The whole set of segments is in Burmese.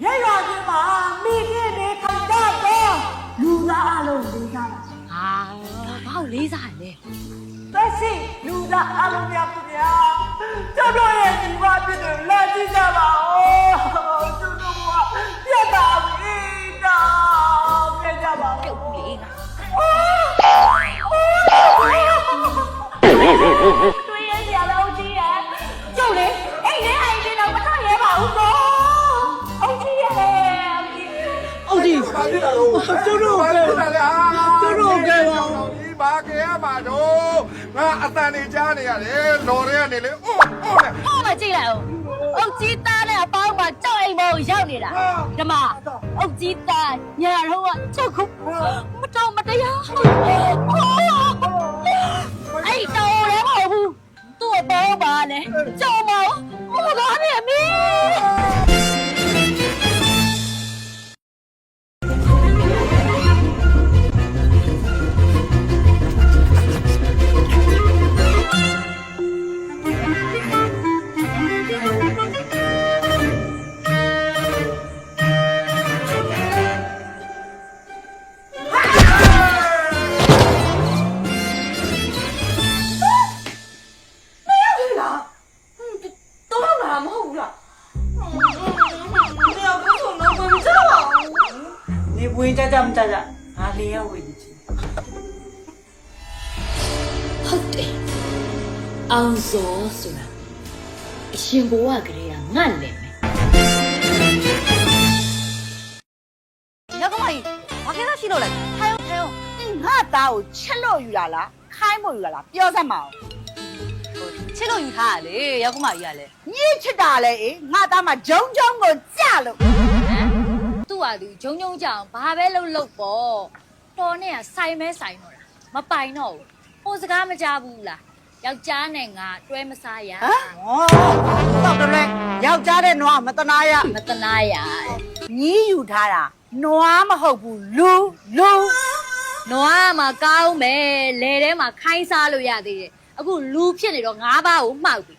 ရရွာချင်းမှာမိခင်တွေခံကြတော့လူသားအလုံးလေးစားတာ ဟာဘာလို့လေးစားလဲ သက်ရှိလူသားအလုံးများပြဗျာကျတော့ရဲ့ဒီမှာပြည့်တယ်လာကြည့်ကြပါဦးကျတို့ကပြတ်တာပြီတော့ပြတ်ကြပါဦး ပြုတ်လေးကတွေ့ရရတော့ကြီးရကျုပ်လေအိမ်နဲ့အိမ်နဲ့တော့မထွက်ရပါဘူးကောအောင်ကြီးရဲ့အောင်ကြီး ဘာဖြစ်တာလို့ကျုပ်တို့ကကျုပ်တို့ကဒီဘာကဲမှာတော့ငါအတန်နေကြားနေရတယ်လော်ရဲကနေလေအိုးလေ ဟောမကြည့်လိုက်အောင်အုတ်ကြီးသားနဲ့အပေါင်းမှာကြောက်အိမ်ပေါ်ကိုရောက်နေတာဓမ္မအုတ်ကြီးသားညာတော့ကချုပ်ခုမတော်မတရားအဲ့တော်ရဲမဟုတ်ဘူးသူ့အပေါင်းပါလေကြောက်မအောင်ဟိုကားနေအမီဝင်ကြကြမကြကြငါလေးရောက်ဝင်ကြည့် ဟုတ်တယ်အောင်စောဆိုတာအရှင်ဘဝကလေးကငတ်နေမယ်ရောက်ကောင်းကြီးဘာကိစ္စရှိလို့လဲထိုင်အောင်ငါသားကိုချက်လို့ယူလာလားခိုင်းဖို့ယူလာလားပြောစမ်းမအောင်ချစ်လို့ယူထားရလေရောက်ကောင်းကြီးကလည်းညစ်ချစ်တာလေအေးငါသားမဂျုံဂျုံကိုကြလို့ သူ့ဟာသူဂျုံဂျုံကြောင်ဘာပဲလုပ်ပေါ့တော်နဲ့ကဆိုင်မဲဆိုင်တော့တာမပိုင်တော့ဘူးဟိုစကားမကြားဘူးလားယောက်ျားနဲ့ငါတွဲမစားရ ဟမ်တော့တယ်လေယောက်ျားတဲ့နွားမတနာရ မတနာရ ညီးယူထားတာနွားမဟုတ်ဘူးလူ နွားမှာကောင်းမယ်လေထဲမှာခိုင်းစားလို့ရသေးတယ်အခုလူဖြစ်နေတော့ငါးပါးကိုမှောက်ပြီ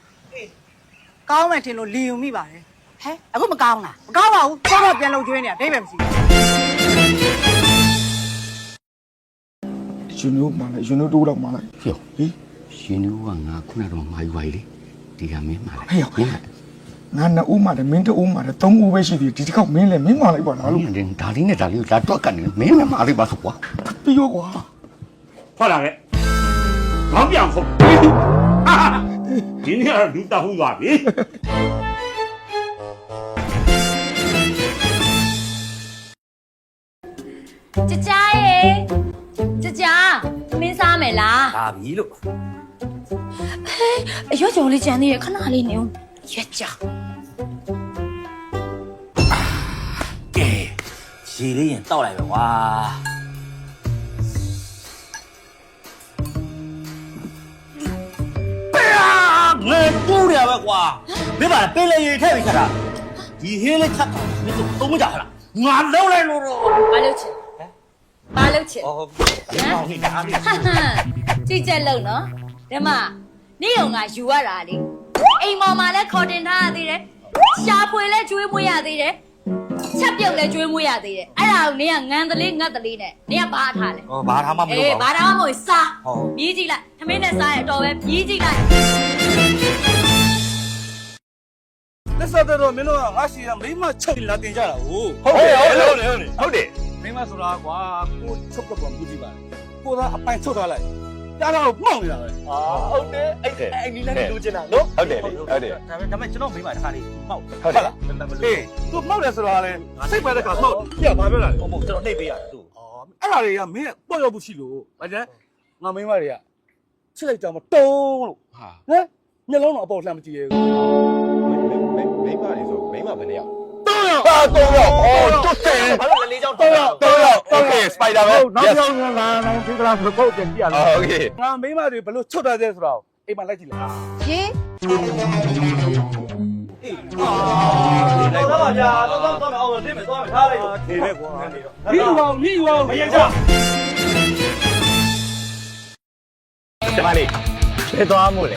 ကောင်းမယ်ထင်လို့လီယူမိပါတယ်ဟဲ့အခုမကောင်းလားမကောင်းပါဘူးတော့ပြန်လုံကျွေးနေတာဒိဗယ်မရှိဘူး ယူနိုမှလည်းယူနိုတိုးတော့မှလည်း ဖေဟေးရှင်တို့ကငါခုနကတော့မာယူပါလေဒီကမင်းမှာလေ ဟေးငါနှစ်ဦးမှလည်းမင်းတဦးမှလည်းသုံးဦးပဲရှိသေးတယ်ဒီတစ်ခေါက်မင်းလည်းမင်းမှလိုက်ပါလားလို့ ဒါလေးနဲ့ဒါလေးကိုလာတော့ကနေမင်းနဲ့မာလေးပါဆိုကွာ ပြီးရောကွာ 快点来，刚变红，哈哈，今天你打红瓜皮。 ကြကြရေကြကြမင်းစားမယ်လား 打皮了， အရွက်ကြော်လေးကြံသေးရခဏလေးနေဦးရွက်ကြော် 给，洗脸人到来了哇！哎呀，我不了了哇！别把背了也太危险了，一天来看，你都不家了，我老来了喽。 ဘာလုပ်ချင်ဘာလုပ်ချင် 哦，别帮你干的。 ဟာဟာကြည့်ချက်လုံးနော်ဓမ္မနေ့ကငါယူရတာလေအိမ်မော်မှာလည်းခေါ်တင်ထားရသေးတယ်ရှာဖွေလည်းကျွေးမွေးရသေးတယ်ချက်ပြုတ်လည်းကျွေးမွေးရသေးတယ်အဲ့ဒါကိုနင်ကငန်းတလေးငတ်တလေးနဲ့နင်ကဘာထားလဲ 哦，把他妈没 အေး 有 ဘာ 吧？ သာမှမဟုတ်စား ဟုတ် မြည်ကြည့်လိုက်ထမင်းနဲ့စားရတော့ပဲမြည်ကြည့်လိုက် 那啥的咯，没弄，俺身上没嘛车的拉定下了哦。好的。 မိမဆိုတာကွာကိုချုပ်တော့မကြည့်ပါကိုသာအပိုင်ချုပ်ထားလိုက်ကြားတော့မှောက်နေတာပဲ ဟုတ်တယ်အဲ့ဒီလည်းလူချင်တာနော်ဟုတ်တယ်လေဟုတ်တယ် ဒါပေမဲ့ကျွန်တော်မိမတစ်ခါလေးမှောက် ဟုတ်လား အေးသူမှောက်တယ်ဆိုတာလေစိတ်ပဲတဲ့ခါမှောက်ပြဘာပြောတာလဲ ဟုတ်ကျွန်တော်နှိပ်ပေးရတယ်သူ အဲ့ဒါတွေကမင်းပေါ့ရောက်မှုရှိလို့ဗါကျန်ငါမိမတွေကချစ်လိုက်ကြမှာတုံးလို့ ဟာ ဟမ်မျက်လုံးတော့အပေါ်လှမ်းမကြည့်ရဘူး မိမတွေဆိုမိမဘယ်နဲ့ရောက် ဟာတုံးရောအော် တွတ်တယ်ဘာလို့လည်းလေးချောင်း တုံးရော โอเคสไปเดอร์แมน နောက်ကြောင်လာနိုင်ဒီကလာဆိုတော့ပြန်ကြည့်ရအောင် โอเค ငါမိမတွေဘလို့ချွတ်တာတဲ့ဆိုတော့အိမ်မှာလိုက်ကြည့်လိုက် ရေ တော့ပါဗျာတော့အောင်တင်းမယ်သွားမယ်ထားလိုက်တော့ နေပဲကွာမိယူအောင်မရင်ချ ဒီမလေးခြေသွားမှုလေ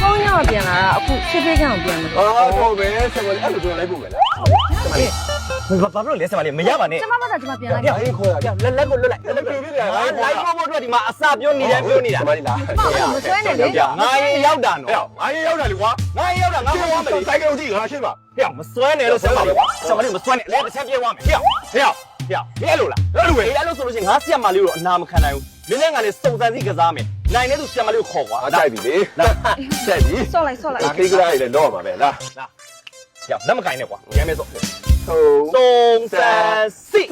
ဟ ဖုန်းညောပြန်လာတာအခုချစ်ဖေးချောင်းပြန်မလို့ ဟုတ်ပဲဆက်မလေးအဲ့လိုပြောလိုက်ဖို့ပဲလား ဘာလို့လဲဆရာမလေးမရပါနဲ့ ကျမမသာကျမပြန်လာ ။အေးခေါ်ရ။ လက်ကိုလွတ်လိုက် လက်ပြေးပြေးတယ်။ လိုက်ဖို့အတွက်ဒီမှာအစပြောနေတယ်ပြောနေတာ မလေးလား မဆွဲနဲ့လေ ငါရင်ရောက်တာနော် ။ငါရေးရောက်တာလေကွာ ငါရင်ရောက်တာငါပြောမယ် ။စိုက်ကလေးကြည့်ငါရှင်းပါ ဟဲ့မစွဲနဲ့လို့ဆရာမလေးဆရာမလေးမစွဲနဲ့လဲတစ်ချက်ပြေးသွားမယ်ဟဲ့အဲ့လိုလား ။အဲ့လိုပဲ အဲ့လိုဆိုလို့ရှိရင်ငါဆရာမလေးကိုအနာမခံနိုင်ဘူးနည်းနည်းငါလေးစုံစမ်းသိကစားမယ်နိုင်တဲ့သူဆရာမလေးကိုခေါ်ကွာ ။အားကြိုက်ပြီလေ။ဆက်ပြီ ဆော့လိုက်ဆော့လိုက် ။ခေကရာရည်လည်းတော့မှာပဲလား ဟဲ့လက်မကိုင်းနဲ့ကွာရမ်းမဲဆို ။ဟုတ် စုံစမ်းစစ်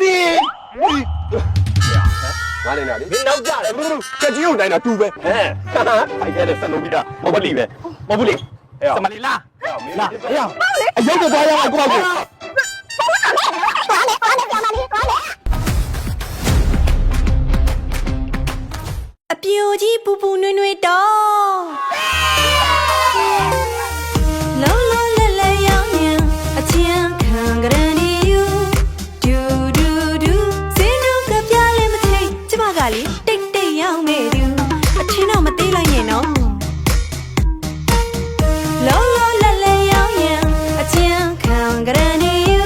ငါလည်းနာလေ မင်းနောက်ကြတယ် ။ချက်ကြီးကိုတိုင်းတာတူပဲ။ဟမ်။ဖိုက်ခဲ့တဲ့စလုံးပြီးတာမဟုတ်ဘူးလေ။မဟုတ်ဘူးလေ။ဟဲ့ ဆရာမလေးလား ။လာဟဲ့။အရုပ်တော့သွားရအောင်ကိုပေါ့ကို အပြိုကြီးပူပူနွေ့နွေ့တော့လုံးလုံးလဲလဲရောင်းရင်အချင်းခံကြရန်ဒီယူဒူဒူဒူစင်းတို့ကပြလဲမထိတ်ကျမကလေတိတ်တိတ်ရောင်းနေသူအချင်းတော့မသေးလိုက်နဲ့နော်လုံးလုံးလဲလဲရောင်းရင်အချင်းခံကြရန်ဒီယူ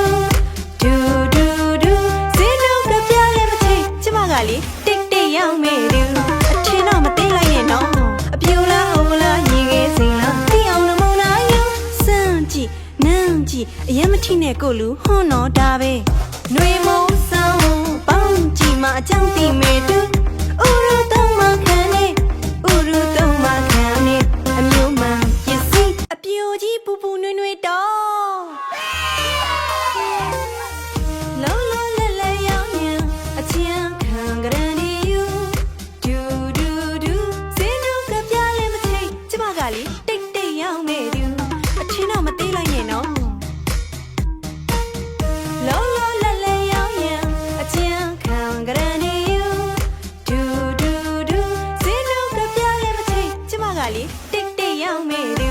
ဒူဒူဒူစင်းတို့ကပြလဲမထိတ်ကျမကလေတိတ်တိတ်ရောင်းနေသူမသိလိုက်ရဲ့နော်အပြူလားဟိုလားညီငယ်စိန်လားသိအောင်နမုံနာယစမ်းကြည့်နမ်းကြည့်အရင်မထိနဲ့ကိုလူဟွန်းတော့ဒါပဲຫນွေမိုးဆောင်ပေါင်းကြည့်မှအကြောင်းသိမေတူဥရတော့မခံနေဥရတော့မခံနေအမျိုးမှန်ပစ္စည်းအပြူကြီးပူပူနွေ့နွေ့တော့လုံးလုံးလဲလဲရောင်းရင်အချင်းခံကြရန်ဒီယူဒူဒူဒူစင်းတို့ကပြလဲမထိတ်ကျမကလေတိတ်တိတ်ရောင်းနေသူအချင်းတော့မသေးလိုက်နဲ့နော်လုံးလုံးလဲလဲရောင်းရင်အချင်းခံကြရန်ဒီယူဒူဒူဒူစင်းတို့ကပြလဲမထိတ်ကျမကလေတိတ်တိတ်ရောင်းနေသူ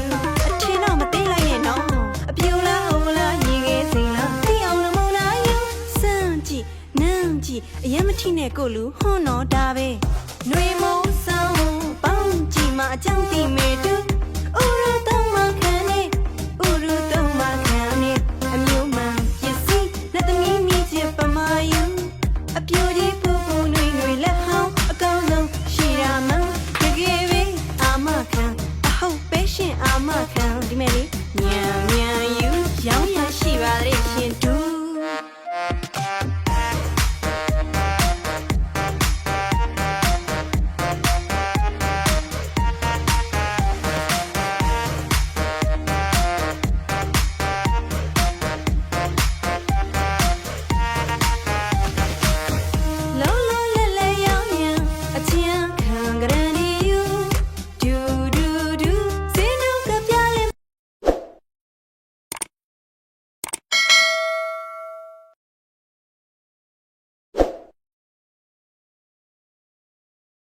အချင်းတော့မသေးလိုက်နဲ့နော်အပြူလားဟိုလားညီငယ်စိန်လားသိအောင်လမုံနာယစမ်းကြည့်နမ်းကြည့်အရင်မထိနဲ့ကိုလူဟွန်းတော့ဒါပဲຫນွေမိုးဆောင်ပေါင်းကြည့်မှအကြောင်းသိမေတူ